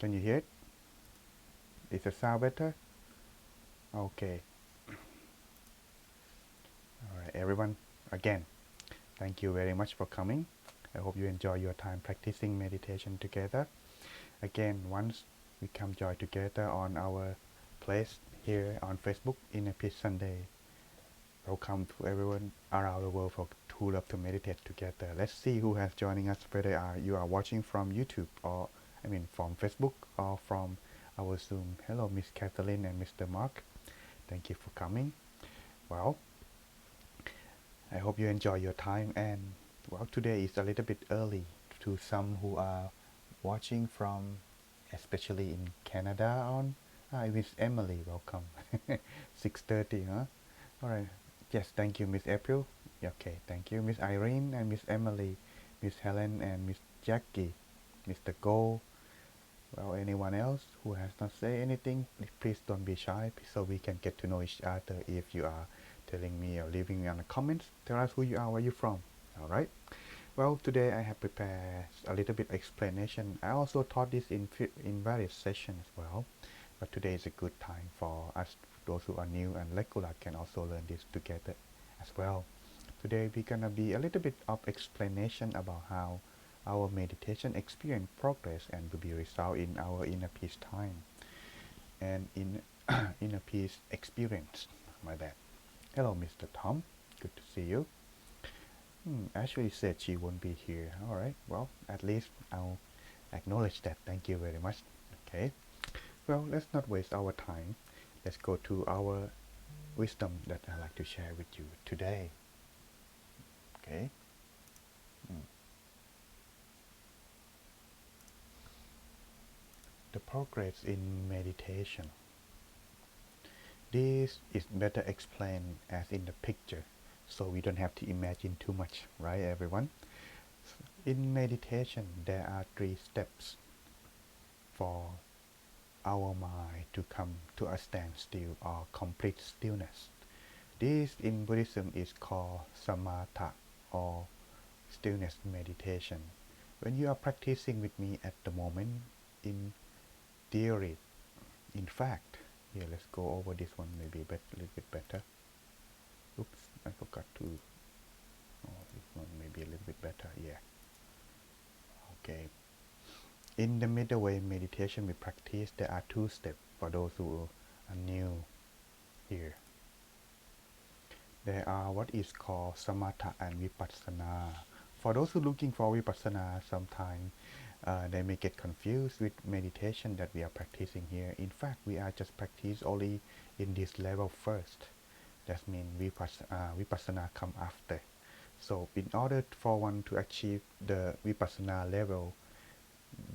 Can you hear it? Is the sound better? Okay. All right, everyone. Again, thank you very much for coming. I hope you enjoy your time practicing meditation together. Again, once we come join together on our place here on Facebook in a Peace Sunday. Welcome to everyone around the world for who love to meditate together. Let's see who has joining us, whether you are watching from YouTube or from Facebook or from our Zoom. Hello, Miss Kathleen and Mr. Mark. Thank you for coming. Well, I hope you enjoy your time, and well, today is a little bit early to some who are watching from, especially in Canada. On Hi, Miss Emily, welcome. 6:30, huh? All right. Yes, thank you, Miss April. Okay, thank you, Miss Irene and Miss Emily, Miss Helen and Miss Jackie, Mr. Go. Well, anyone else who has not said anything, please don't be shy, so we can get to know each other. If you are telling me or leaving me on the comments, tell us who you are, where you from. All right. Well, today I have prepared a little bit explanation. I also taught this in various sessions as well, but today is a good time for us, those who are new and regular can also learn this together as well. Today we're gonna be a little bit of explanation about how our meditation experience progress and will be result in our inner peace time and in inner peace experience. My bad. Hello, Mr. Tom. Good to see you. Ashley said she won't be here. All right. Well, at least I'll acknowledge that. Thank you very much. Okay. Well, let's not waste our time. Let's go to our wisdom that I'd like to share with you today. Okay. Mm. The progress in meditation. This is better explained as in the picture, so we don't have to imagine too much, right, everyone? In meditation, there are 3 steps for our mind to come to a standstill or complete stillness. This in Buddhism is called samatha or stillness meditation. When you are practicing with me at the moment, in theory, in fact, here let's go over this one maybe a little bit better. Oops, I forgot to, this one maybe a little bit better, yeah. Okay. In the middle way meditation we practice, there are 2 steps for those who are new here. There are what is called samatha and vipassana. For those who are looking for vipassana, sometimes they may get confused with meditation that we are practicing here. In fact, we are just practice only in this level first. That means vipassana come after. So in order for one to achieve the vipassana level,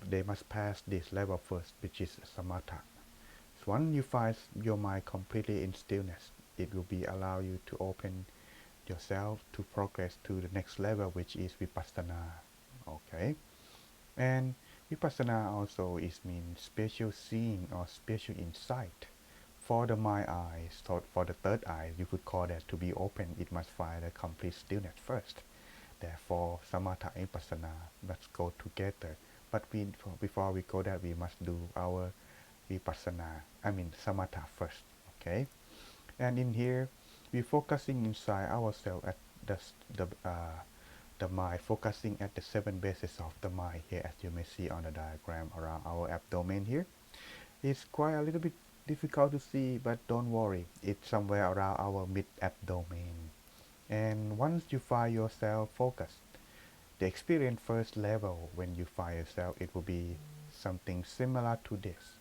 they must pass this level first, which is samatha. So once you find your mind completely in stillness, it will be allow you to open yourself to progress to the next level, which is vipassana. Okay, and vipassana also is mean spiritual seeing or spiritual insight. For the mind eyes, so for the third eye, you could call that to be open, it must find a complete stillness first. Therefore, samatha and vipassana must go together. But before we go there, we must do our vipassana, samatha first. Okay, and in here, we focusing inside ourselves at the mind, focusing at the 7 bases of the mind here, as you may see on the diagram around our abdomen here. It's quite a little bit difficult to see, but don't worry, it's somewhere around our mid-abdomen. And once you find yourself focused, the experience first level when you find yourself, it will be something similar to this.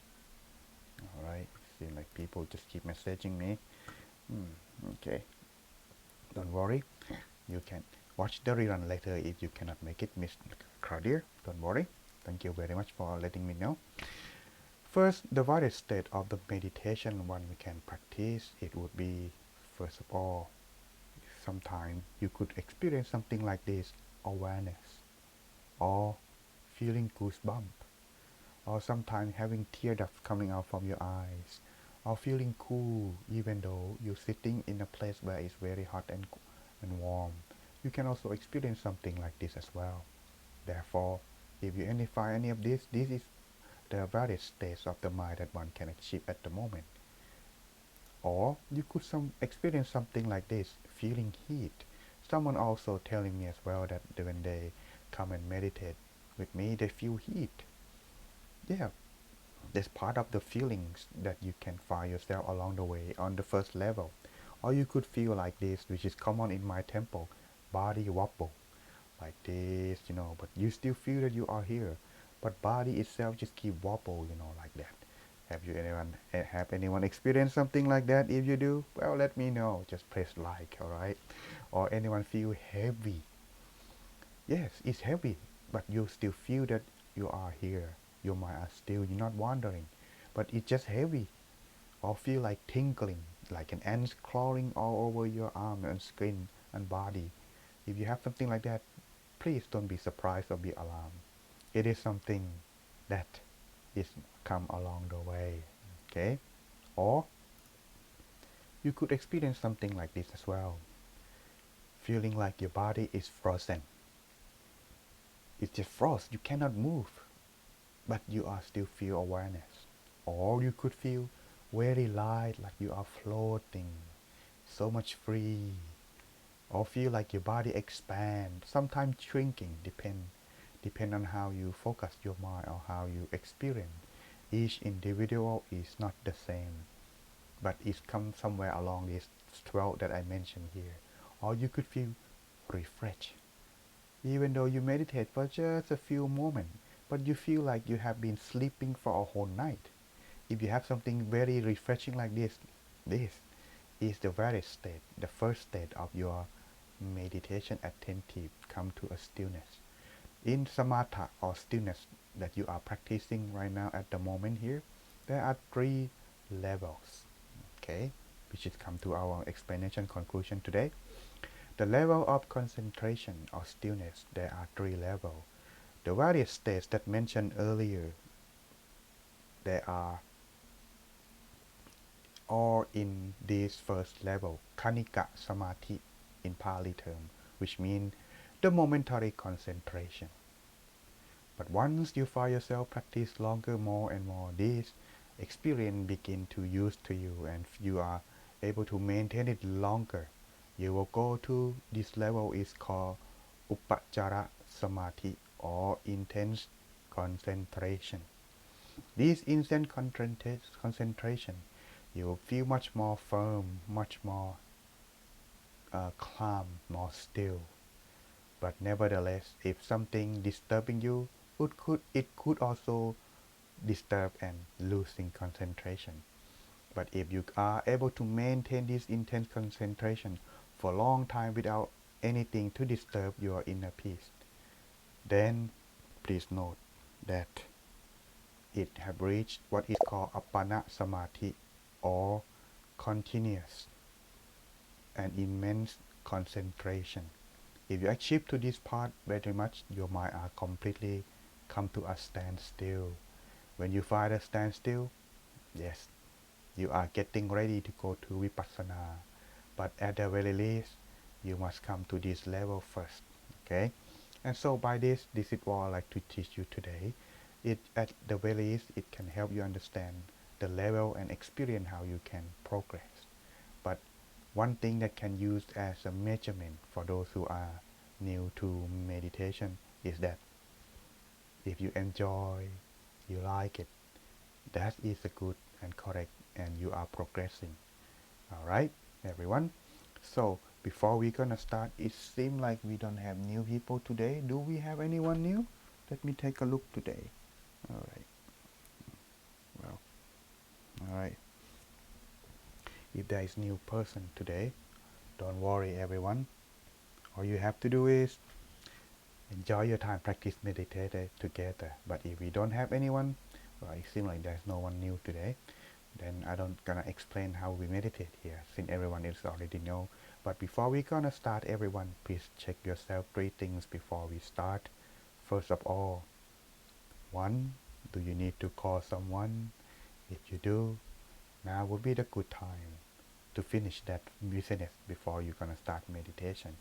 Alright, see like people just keep messaging me. Okay, don't worry, you can watch the rerun later if you cannot make it, Miss Claudia. Don't worry. Thank you very much for letting me know. First, the various state of the meditation one we can practice, it would be, first of all, sometimes you could experience something like this, awareness, or feeling goosebump, or sometimes having tear ducts coming out from your eyes, or feeling cool even though you're sitting in a place where it's very hot and warm. You can also experience something like this as well. Therefore, if you identify any of this is there are various states of the mind that one can achieve at the moment. Or you could experience something like this, feeling heat. Someone also telling me as well that when they come and meditate with me, they feel heat. Yeah, that's part of the feelings that you can find yourself along the way on the first level. Or you could feel like this, which is common in my temple, body wobble, like this, but you still feel that you are here. But body itself just keep wobble, like that. Have anyone experienced something like that? If you do, well, let me know. Just press like, alright? Or anyone feel heavy? Yes, it's heavy, but you still feel that you are here. Your mind are still, you're not wandering, but it's just heavy. Or feel like tingling, like an ant crawling all over your arm and skin and body. If you have something like that, please don't be surprised or be alarmed. It is something that is come along the way, okay? Or you could experience something like this as well, feeling like your body is frozen. It's just frost, you cannot move, but you are still feel awareness. Or you could feel very light, like you are floating, so much free. Or feel like your body expand, sometimes shrinking, depend on how you focus your mind or how you experience. Each individual is not the same, but it comes somewhere along this 12 that I mentioned here. Or you could feel refreshed, even though you meditate for just a few moments, but you feel like you have been sleeping for a whole night. If you have something very refreshing like this is the very state, the first state of your meditation attentive, come to a stillness. In samatha or stillness that you are practicing right now at the moment here, there are 3 levels, okay, which is come to our explanation conclusion today. The level of concentration or stillness, there are 3 levels. The various states that mentioned earlier, they are all in this first level, Kanika Samadhi in Pali term, which means the momentary concentration. But once you find yourself practice longer, more and more, this experience begin to use to you, and you are able to maintain it longer. You will go to this level is called Upachara Samadhi or intense concentration. This intense concentration, you will feel much more firm, much more calm, more still. But nevertheless, if something disturbing you, it could also disturb and losing concentration. But if you are able to maintain this intense concentration for a long time without anything to disturb your inner peace, then please note that it have reached what is called appana samadhi, or continuous and immense concentration. If you achieve to this part very much, your mind are completely come to a standstill. When you find a standstill, yes, you are getting ready to go to vipassana. But at the very least, you must come to this level first. Okay? And so by this is what I like to teach you today. It at the very least, it can help you understand the level and experience how you can progress. But one thing that can use as a measurement for those who are new to meditation is that if you enjoy, you like it, that is a good and correct, and you are progressing. Alright, everyone. So before we're gonna start, it seems like we don't have new people today. Do we have anyone new? Let me take a look today. Alright. Well, alright. If there is new person today, don't worry, everyone. All you have to do is enjoy your time, practice meditate together. But if we don't have anyone, well, it seems like there's no one new today, then I don't gonna explain how we meditate here, since everyone is already know. But before we gonna start, everyone, please check yourself 3 things before we start. First of all, 1, do you need to call someone? If you do, now would be the good time to finish that business before you're gonna start meditation.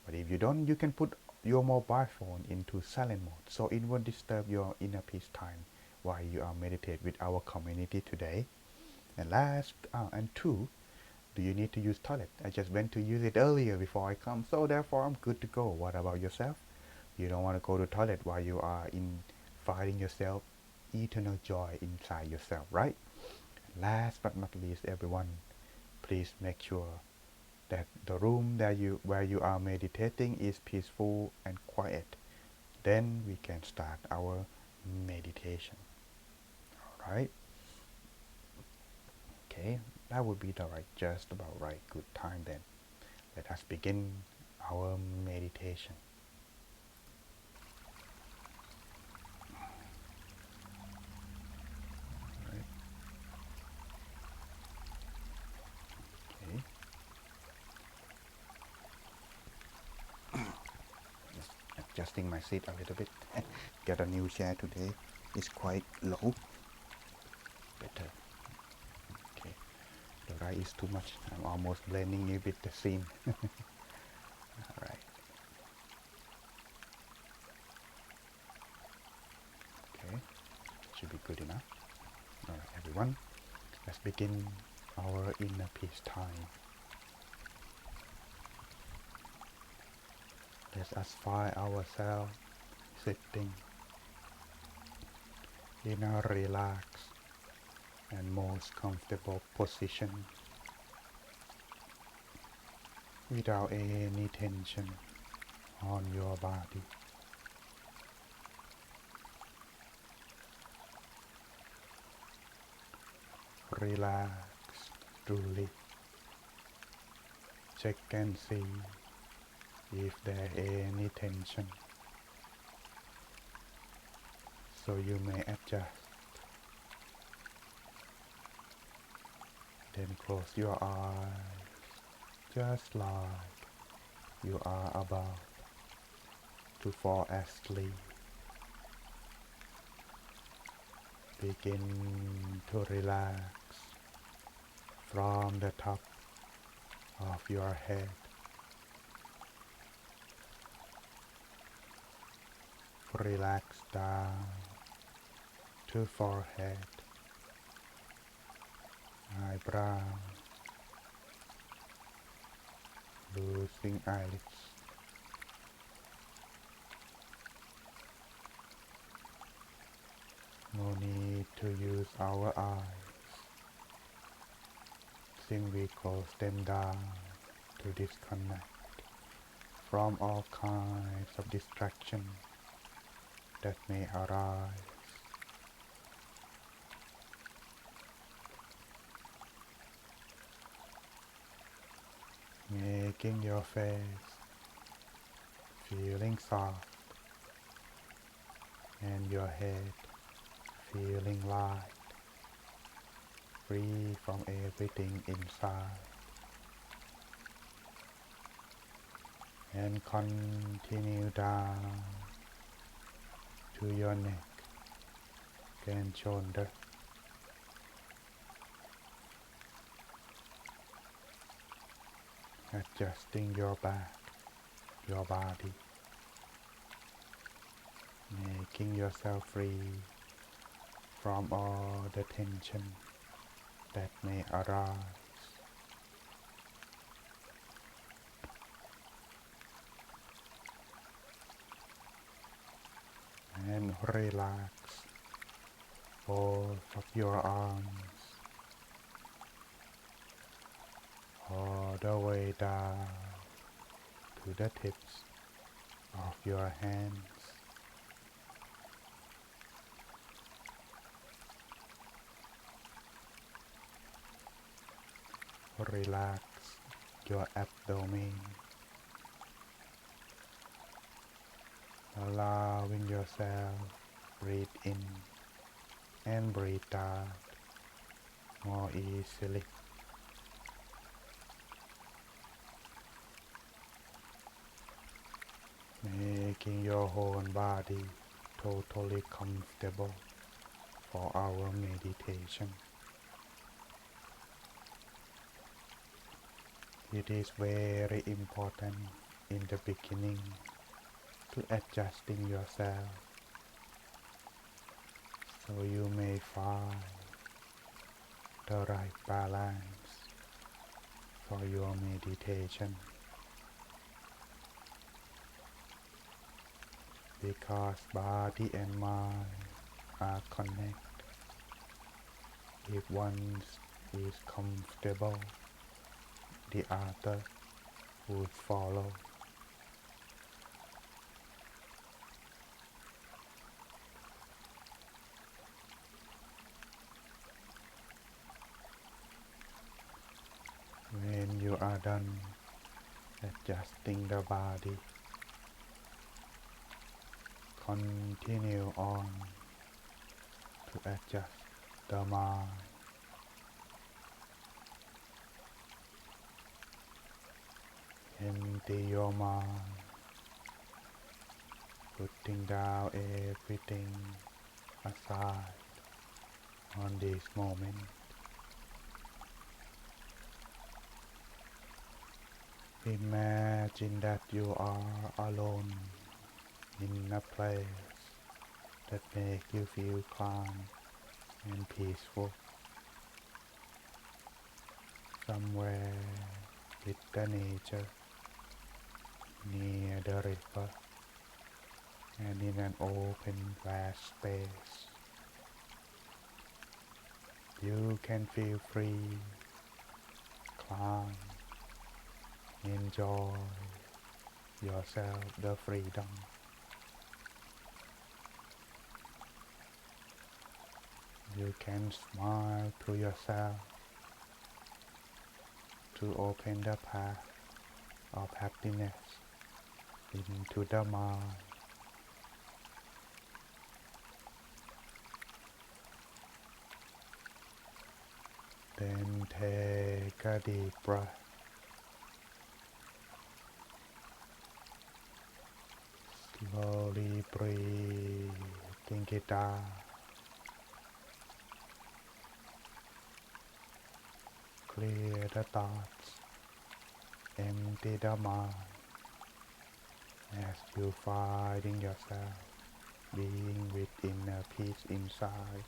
But if you don't, you can put your mobile phone into silent mode, so it won't disturb your inner peace time while you are meditate with our community today. And last, and two, do you need to use toilet? I just went to use it earlier before I come, so therefore I'm good to go. What about yourself? You don't want to go to toilet while you are finding yourself eternal joy inside yourself, right? Last but not least, everyone, please make sure that the room that where you are meditating is peaceful and quiet. Then we can start our meditation. All right. Okay, that would be the right, just about right, good time then. Let us begin our meditation. Right. Okay. Just adjusting my seat a little bit. Get a new chair today. It's quite low. Better. Okay. The right is too much. I'm almost blending it with the scene. Alright. Okay. Should be good enough. Alright, everyone. Let's begin our inner peace time. Let us find ourselves sitting in a relaxed and most comfortable position without any tension on your body. Relax truly. Check and see if there any tension, so you may adjust. Then close your eyes, just like you are about to fall asleep. Begin to relax from the top of your head, relax down to forehead, eyebrow, losing eyelids, no need to use our eyes, since we close them down to disconnect from all kinds of distraction that may arise. Making your face feeling soft and your head feeling light, free from everything inside. And continue down to your neck and shoulder. Adjusting your back, your body, making yourself free from all the tension that may arise. And relax both of your arms all the way down to the tips of your hands. Relax your abdomen, allowing yourself breathe in and breathe out more easily. Making your whole body totally comfortable for our meditation. It is very important in the beginning to adjusting yourself so you may find the right balance for your meditation, because body and mind are connected. If one is comfortable, the other would follow. When you are done adjusting the body, continue on to adjust the mind. Empty your mind, putting down everything aside on this moment. Imagine that you are alone in a place that makes you feel calm and peaceful, somewhere with the nature, near the river, and in an open vast space. You can feel free, calm, enjoy yourself the freedom. You can smile to yourself to open the path of happiness into the mind. Then take a deep breath. Slowly breathing it out. Clear the thoughts, empty the mind as you finding yourself being within a peace inside.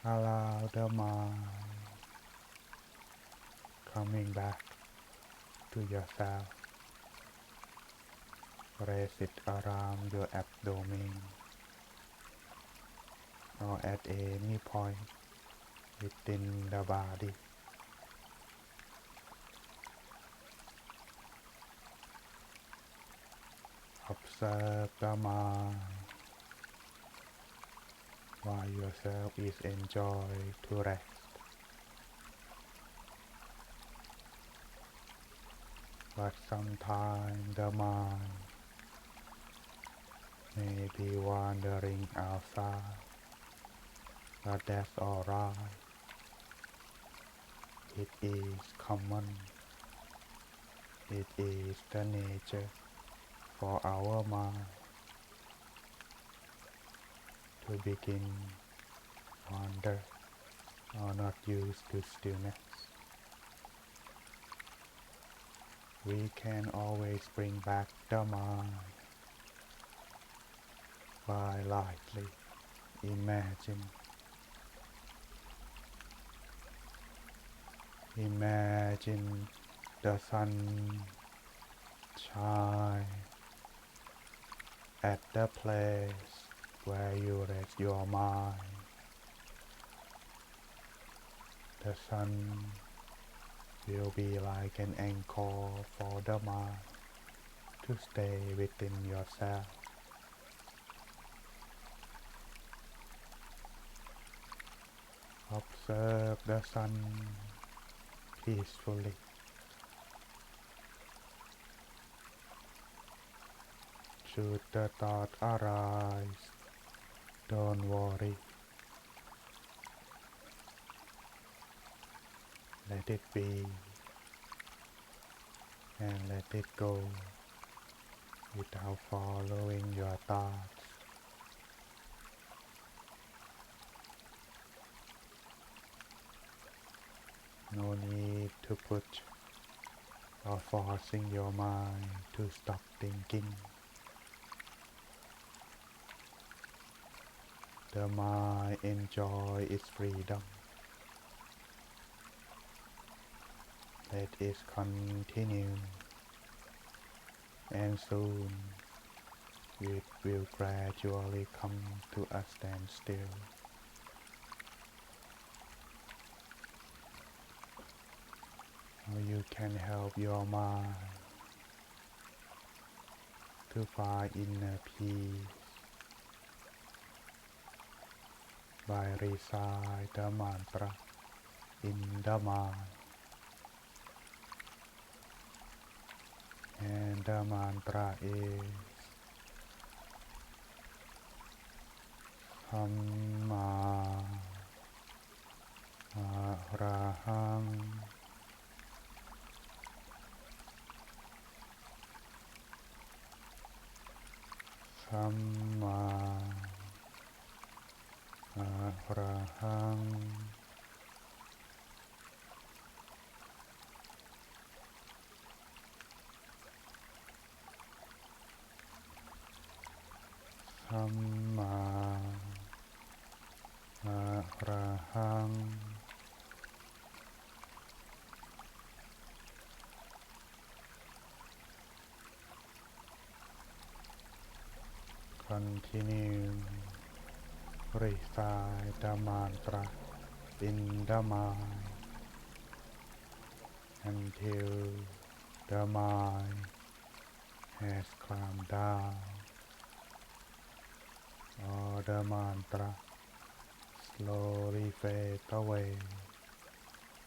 Allow the mind coming back to yourself. Rest it around your abdomen or at any point within the body. Observe the mind while yourself is enjoying to rest. But sometimes the mind may be wandering outside, but that's alright. It is common. It is the nature for our mind to begin wander or not used to stillness. We can always bring back the mind by lightly imagine the sun shine at the place where you rest your mind. The sun will be like an anchor for the mind to stay within yourself. Observe the sun peacefully. Should the thought arise, don't worry. Let it be and let it go without following your thoughts. No need to push or forcing your mind to stop thinking. The mind enjoy its freedom. Let it continue, and soon it will gradually come to a standstill. You can help your mind to find inner peace by recite the mantra in the mind. And the mantra is Samma Arahang Samma Arahang Samma Arahang. Continue recite the mantra in the mind until the mind has calmed down, or the mantra slowly fades away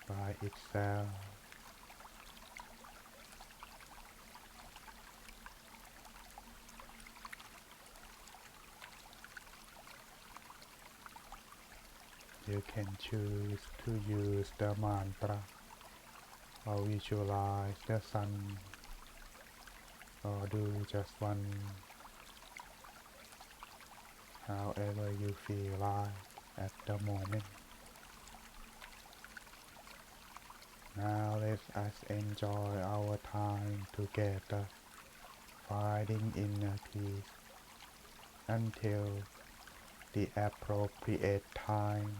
by itself. You can choose to use the mantra or visualize the sun, or do just one, however you feel like at the moment. Now let us enjoy our time together, finding inner peace until the appropriate time.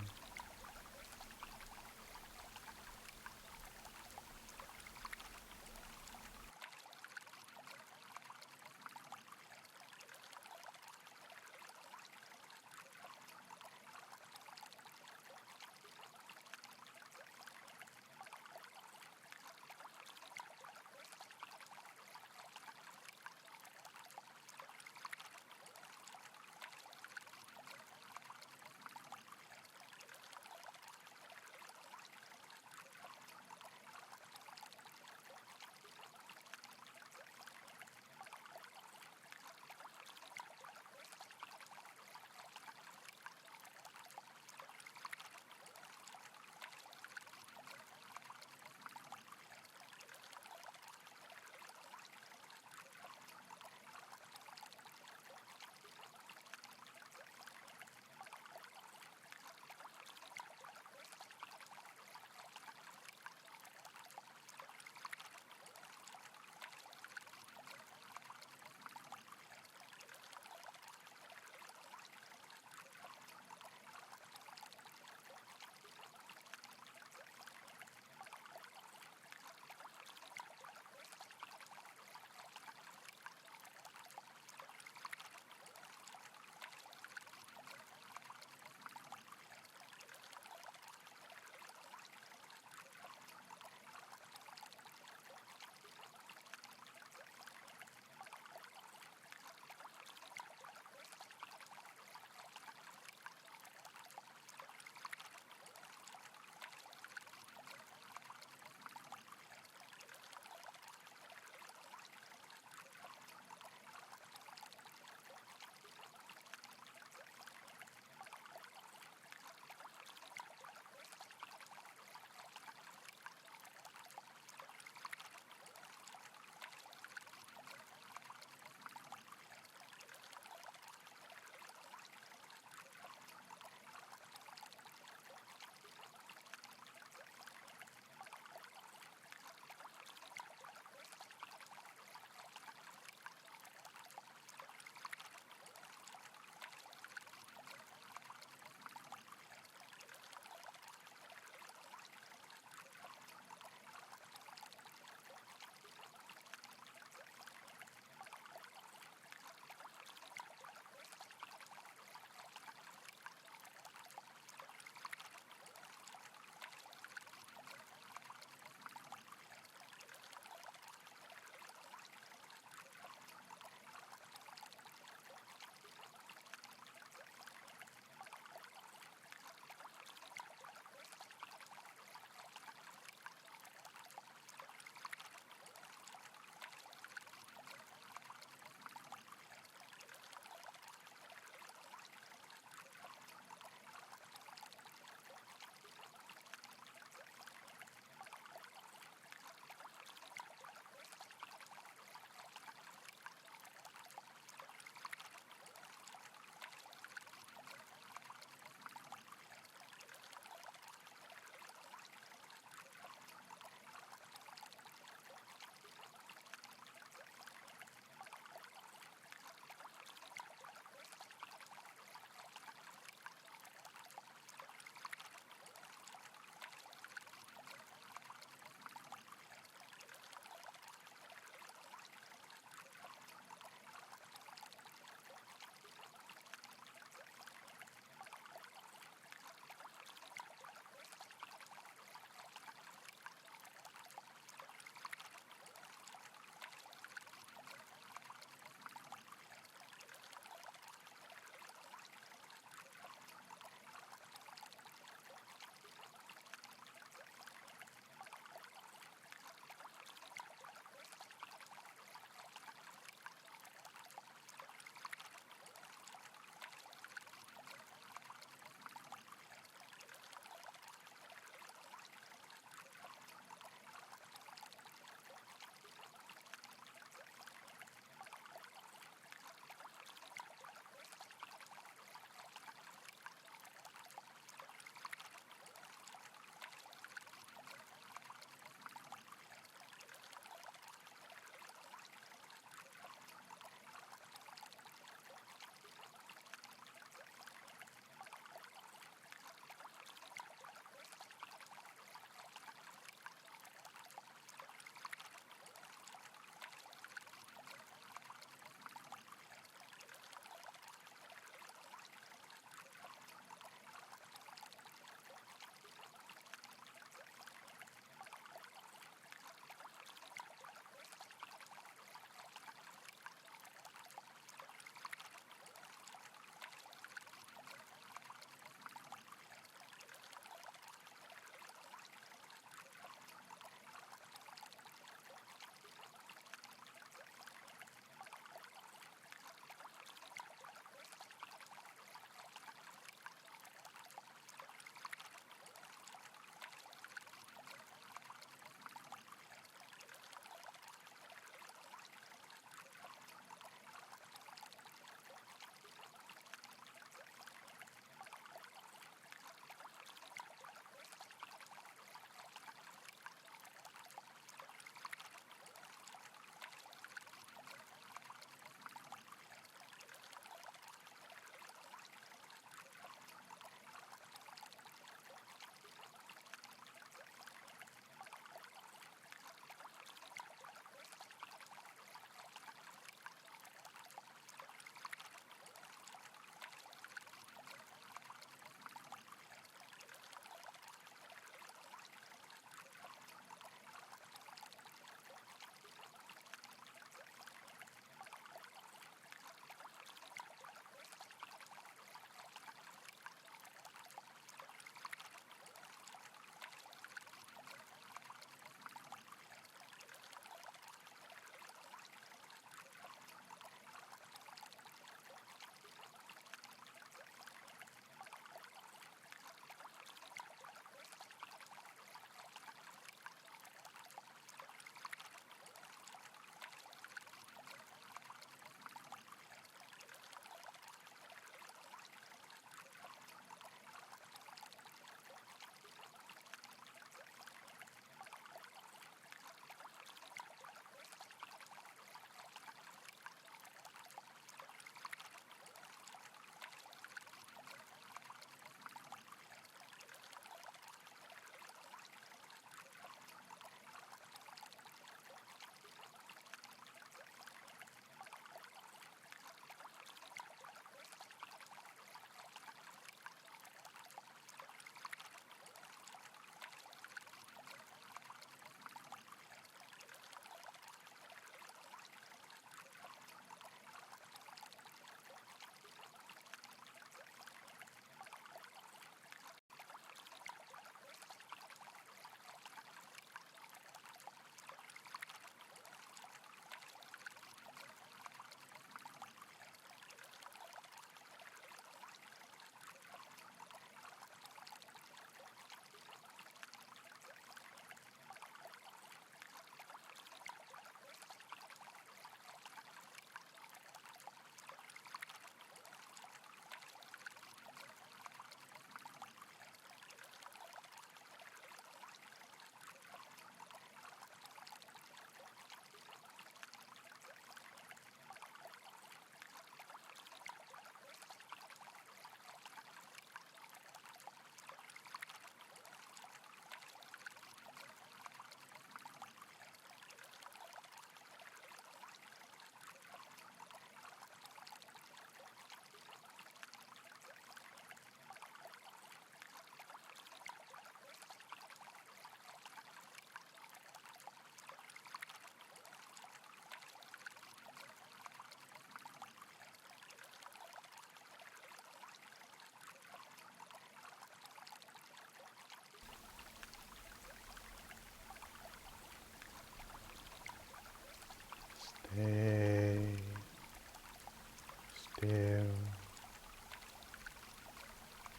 Still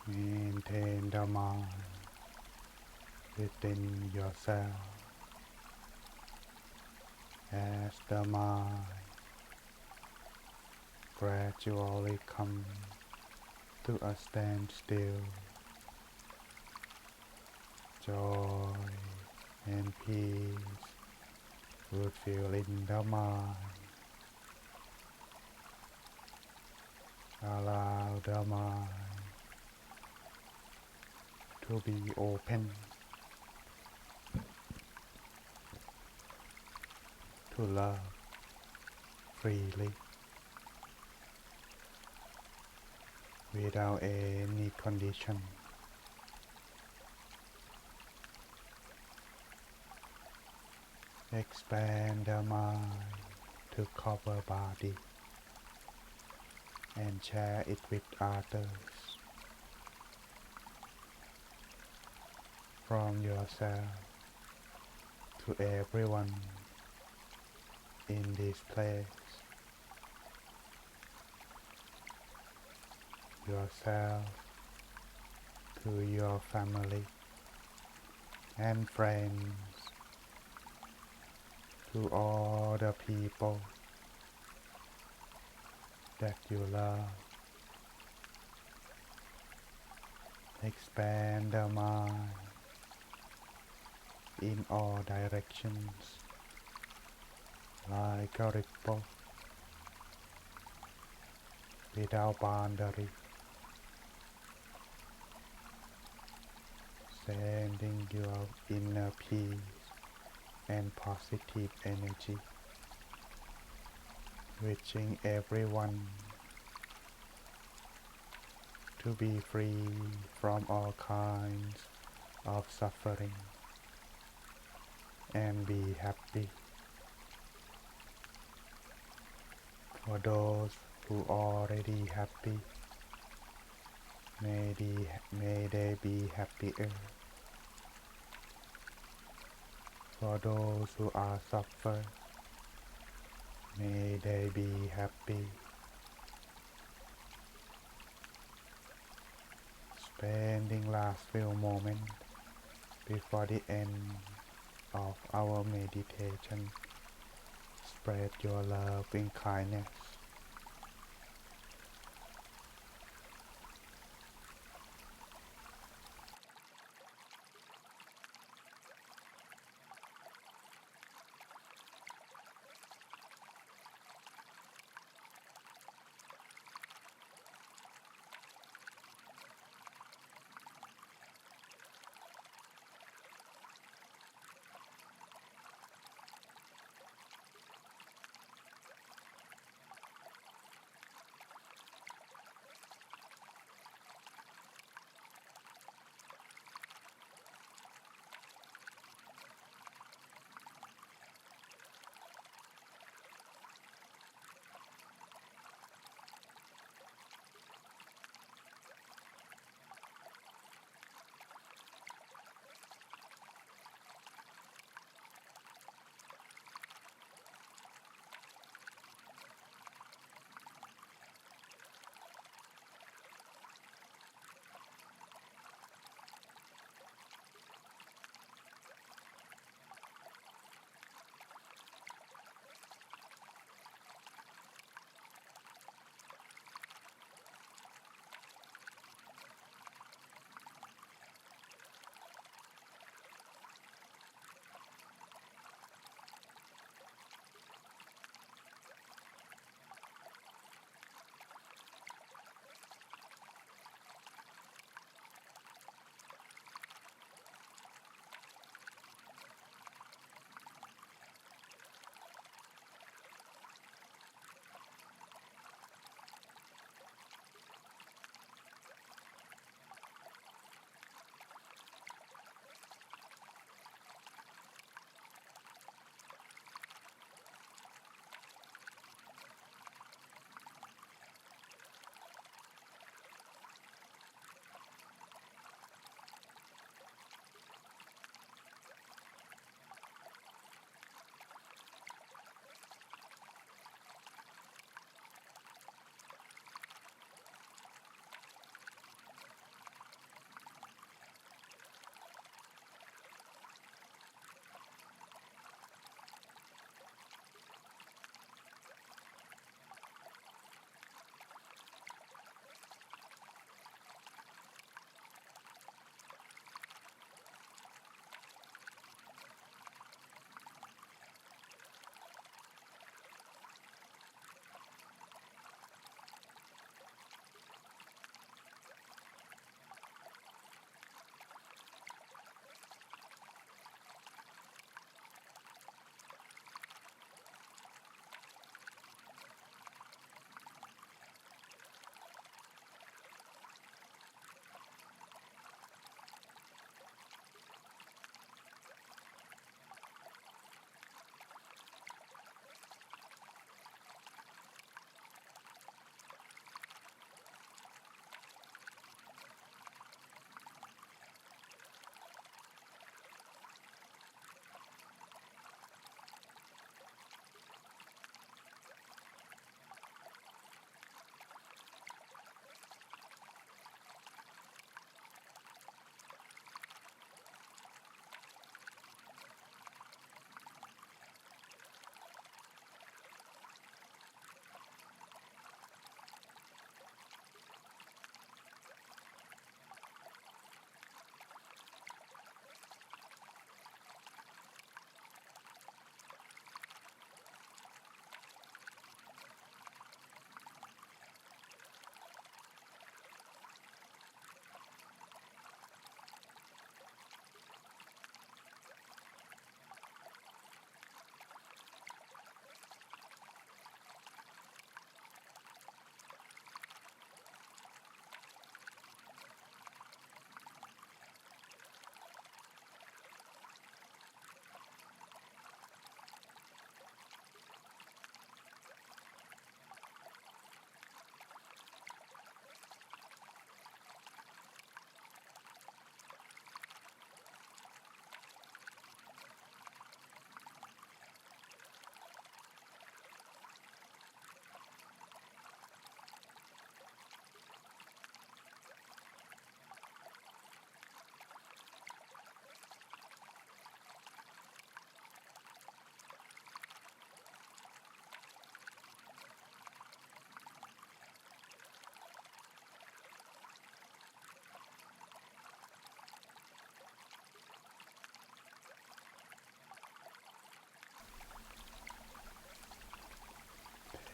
maintain the mind within yourself as the mind gradually comes to a standstill. Joy and peace would fill in the mind. Allow the mind to be open to love freely without any condition. Expand the mind to cover body and share it with others. From yourself to everyone in this place. Yourself to your family and friends, to all the people that you love. Expand the mind in all directions like a ripple without boundary, sending your inner peace and positive energy, reaching everyone to be free from all kinds of suffering and be happy. For those who are already happy, may they be happier. For those who are suffer, may they be happy. Spending last few moments before the end of our meditation, spread your love and kindness.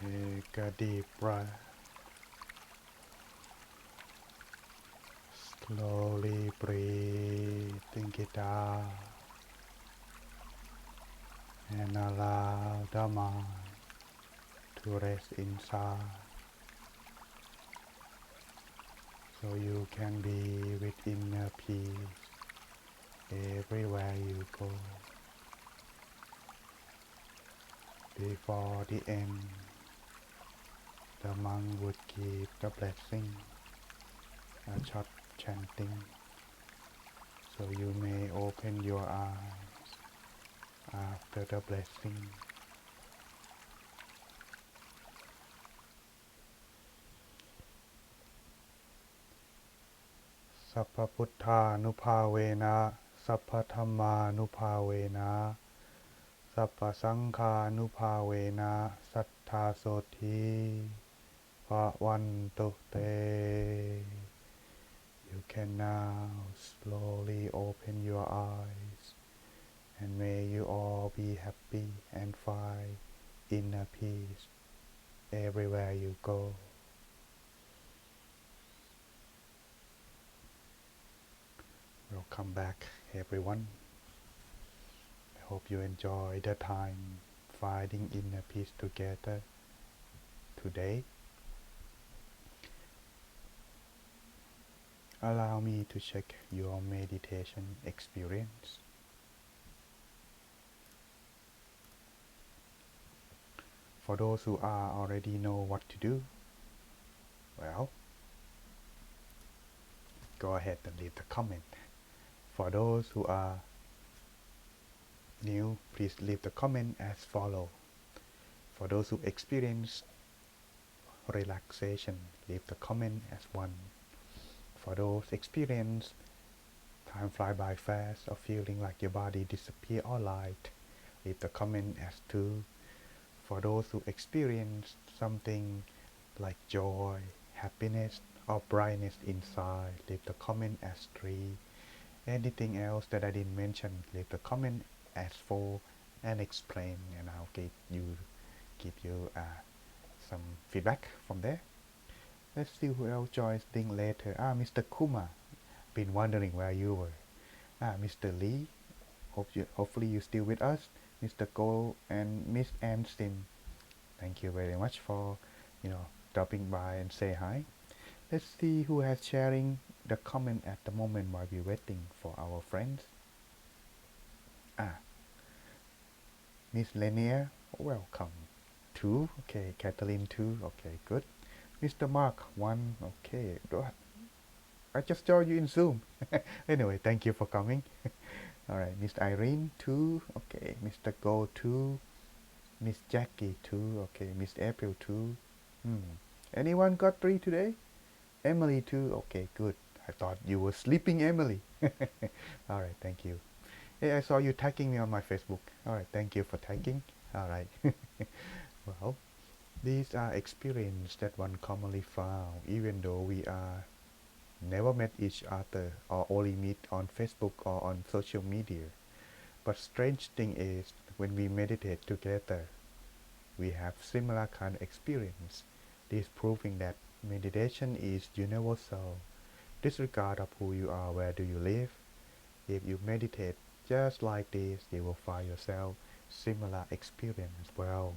Take a deep breath. Slowly breathing it out and allow the mind to rest inside so you can be with inner peace everywhere you go. Before the end, the monk would give the blessing, a short chanting, so you may open your eyes after the blessing. Sappa Puttha Nupavena, Sappa Dhamma Nupavena, Sappa Sangha Nupavena, Sattha Soti Bhavantu Te. You can now slowly open your eyes, and may you all be happy and find inner peace everywhere you go. Welcome back, everyone. I hope you enjoy the time finding inner peace together today. Allow me to check your meditation experience. For those who already know what to do, well, go ahead and leave the comment. For those who are new, please leave the comment as follow. For those who experience relaxation, leave the comment as 1. For those experience time fly by fast or feeling like your body disappear or light, leave the comment as 2. For those who experience something like joy, happiness, or brightness inside, leave the comment as 3. Anything else that I didn't mention, leave the comment as 4 and explain, and I'll give you some feedback from there. Let's see who else joins in later. Mr. Kuma, been wondering where you were. Mr. Lee, hopefully you're still with us. Mr. Go and Miss Ansin, thank you very much for dropping by and say hi. Let's see who has sharing the comment at the moment while we're waiting for our friends. Miss Lanier, welcome. 2, okay. Kathleen 2, okay, good. Mr. Mark 1, okay. I just joined you in Zoom. Anyway, thank you for coming. Alright, Miss Irene 2, okay. Mr. Go 2, Miss Jackie 2, okay. Miss April 2. Anyone got 3 today? Emily 2, okay, good. I thought you were sleeping, Emily. Alright, thank you. Hey, I saw you tagging me on my Facebook. Alright, thank you for tagging. Alright. Well, these are experiences that one commonly found, even though we are never met each other or only meet on Facebook or on social media. But strange thing is, when we meditate together, we have similar kind of experience. This proving that meditation is universal. Disregard of who you are, where do you live. If you meditate just like this, you will find yourself similar experience as well.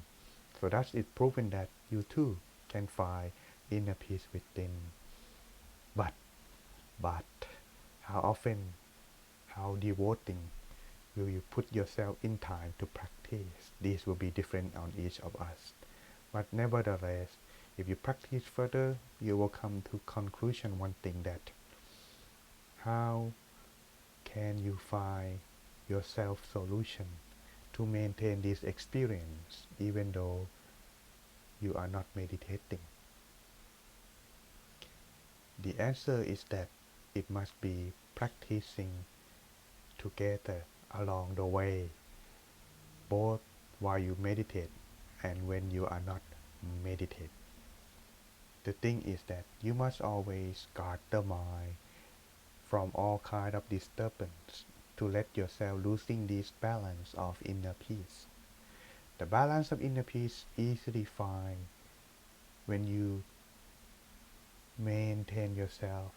So that's it proving that you too can find inner peace within. But how often, how devoting will you put yourself in time to practice? This will be different on each of us. But nevertheless, if you practice further, you will come to conclusion one thing, that how can you find your self-solution to maintain this experience even though you are not meditating? The answer is that it must be practicing together along the way, both while you meditate and when you are not meditate. The thing is that you must always guard the mind from all kind of disturbance to let yourself losing this balance of inner peace. The balance of inner peace easily found when you maintain yourself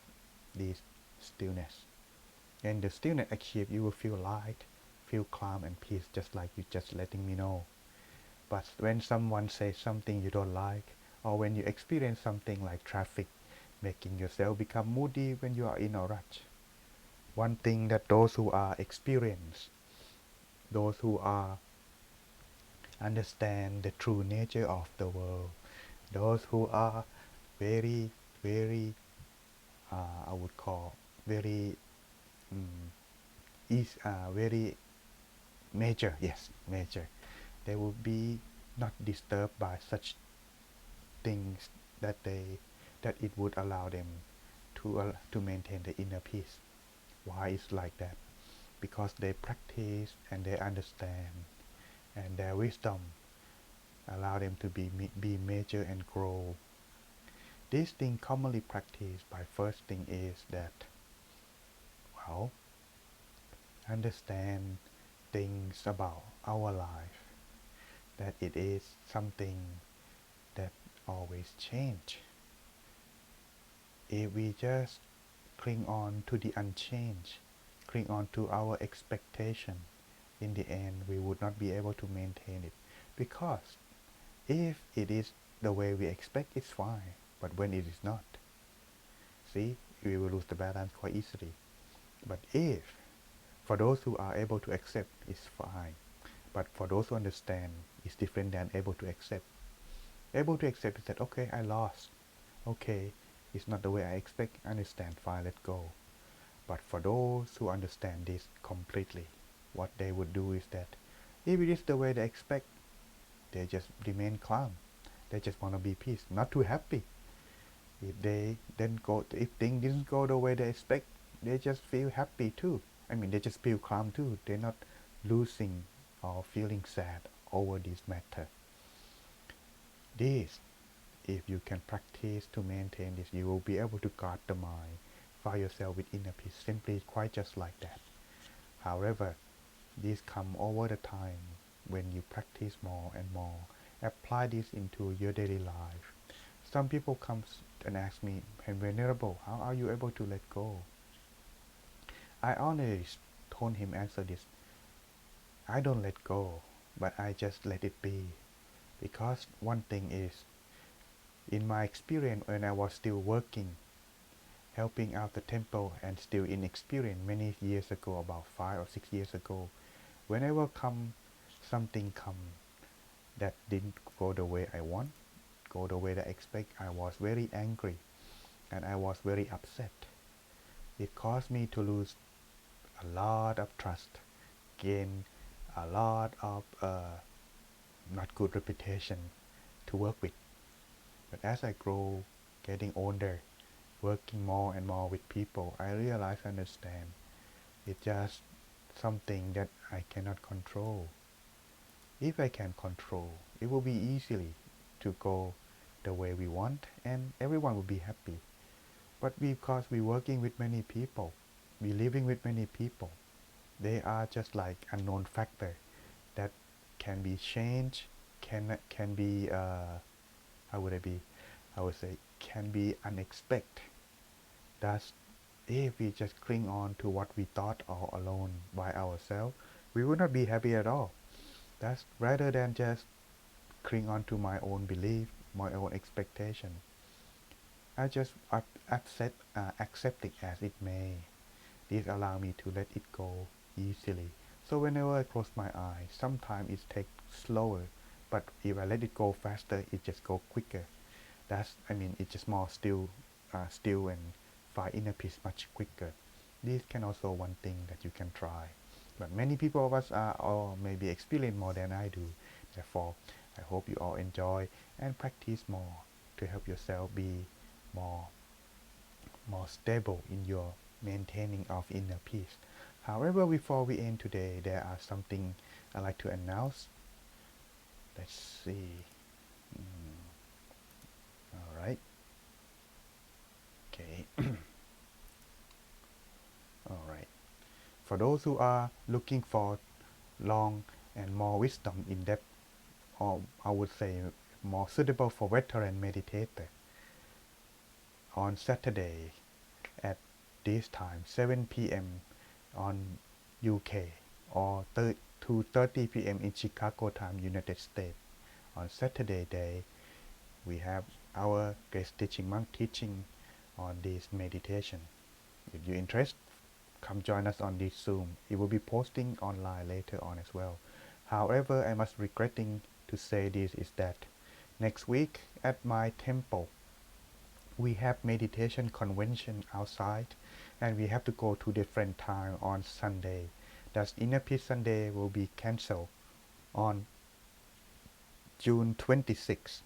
this stillness. And the stillness achieved, you will feel light, feel calm and peace, just like you just letting me know. But when someone says something you don't like, or when you experience something like traffic, making yourself become moody when you are in a rush. One thing that those who are experienced, those who are understand the true nature of the world, those who are very, very, I would call very, very major, yes, major. They will be not disturbed by such things that it would allow them to maintain the inner peace. Why is like that? Because they practice and they understand, and their wisdom allow them to be major and grow. This thing commonly practiced by first thing is that, well, understand things about our life, that it is something that always change. If we just cling on to the unchanged, cling on to our expectation, in the end we would not be able to maintain it. Because if it is the way we expect, it's fine. But when it is not, see, we will lose the balance quite easily. But if, for those who are able to accept, it's fine. But for those who understand, it's different than able to accept. Able to accept is that, okay, I lost. Okay, it's not the way I expect. Understand, fine, let go. But for those who understand this completely, what they would do is that if it is the way they expect, they just remain calm. They just want to be peace, not too happy. If things didn't go the way they expect, they just feel happy too. I mean, they just feel calm too. They're not losing or feeling sad over this matter. This, if you can practice to maintain this, you will be able to guard the mind, find yourself with inner peace, simply quite just like that. However, this come over the time when you practice more and more. Apply this into your daily life. Some people come and ask me, "Hey, Venerable, how are you able to let go?" I always told him answer this. I don't let go, but I just let it be. Because one thing is, in my experience when I was still working, helping out the temple and still in experience many years ago, about 5 or 6 years ago, whenever something come that didn't go the way I want, go the way that I expect, I was very angry and I was very upset. It caused me to lose a lot of trust, gain a lot of not good reputation to work with. But as I grow, getting older, working more and more with people, I realize, understand, it's just something that I cannot control. If I can control, it will be easily to go the way we want and everyone will be happy. But because we're working with many people, we're living with many people, they are just like unknown factor that can be changed, can be how would I be? I would say can be unexpected. Thus, if we just cling on to what we thought all alone by ourselves, we would not be happy at all. That's rather than just cling on to my own belief, my own expectation. I just accept it as it may. This allows me to let it go easily. So whenever I close my eyes, sometimes it takes slower, but if I let it go faster, it just go quicker. It's just more still and find inner peace much quicker. This can also one thing that you can try. But many people of us are or maybe experience more than I do. Therefore, I hope you all enjoy and practice more to help yourself be more stable in your maintaining of inner peace. However, before we end today, there are something I'd like to announce. Let's see. All right. Okay. All right. For those who are looking for long and more wisdom in depth, or I would say more suitable for veteran meditator. On Saturday at this time 7 p.m. on UK or 2:30 p.m. in Chicago time, United States. On Saturday day we have our guest teaching monk teaching on this meditation. If you're interested, come join us on this Zoom. It will be posting online later on as well. However, I must regretting to say this is that next week at my temple we have meditation convention outside and we have to go to different time on Sunday. Thus Inner Peace Sunday will be cancelled on June 26th.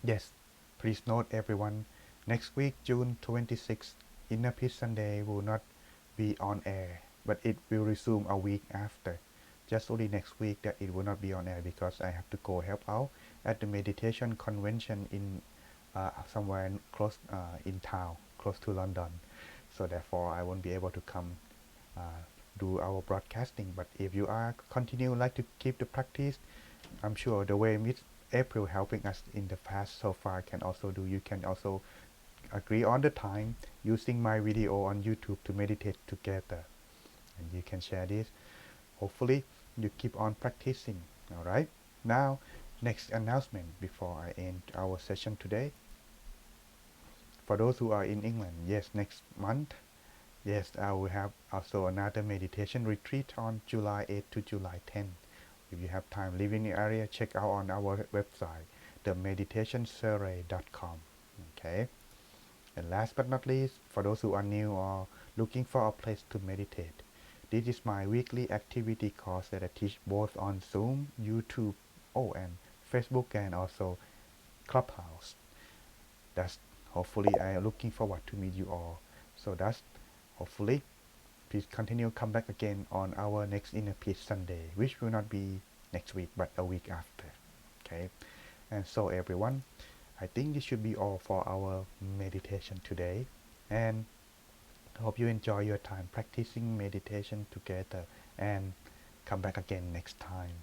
Yes, please note everyone, next week June 26th, Inner Peace Sunday will not be on air, but it will resume a week after. Just only next week that it will not be on air because I have to go help out at the meditation convention in somewhere close in town, close to London. So therefore I won't be able to come do our broadcasting. But if you are continue like to keep the practice, I'm sure the way Miss April helping us in the past so far can also do. You can also agree on the time using my video on YouTube to meditate together, and you can share this. Hopefully you keep on practicing. Alright, now next announcement before I end our session today. For those who are in England, yes, next month, yes, I will have also another meditation retreat on July 8 to July 10. If you have time, live in the area, check out on our website, themeditationsurvey.com. Okay. And last but not least, for those who are new or looking for a place to meditate, this is my weekly activity course that I teach both on Zoom, YouTube, and Facebook, and also Clubhouse. That's hopefully I am looking forward to meet you all. So that's hopefully please continue come back again on our next Inner Peace Sunday, which will not be next week but a week after. Okay. And so everyone, I think this should be all for our meditation today, and I hope you enjoy your time practicing meditation together and come back again next time.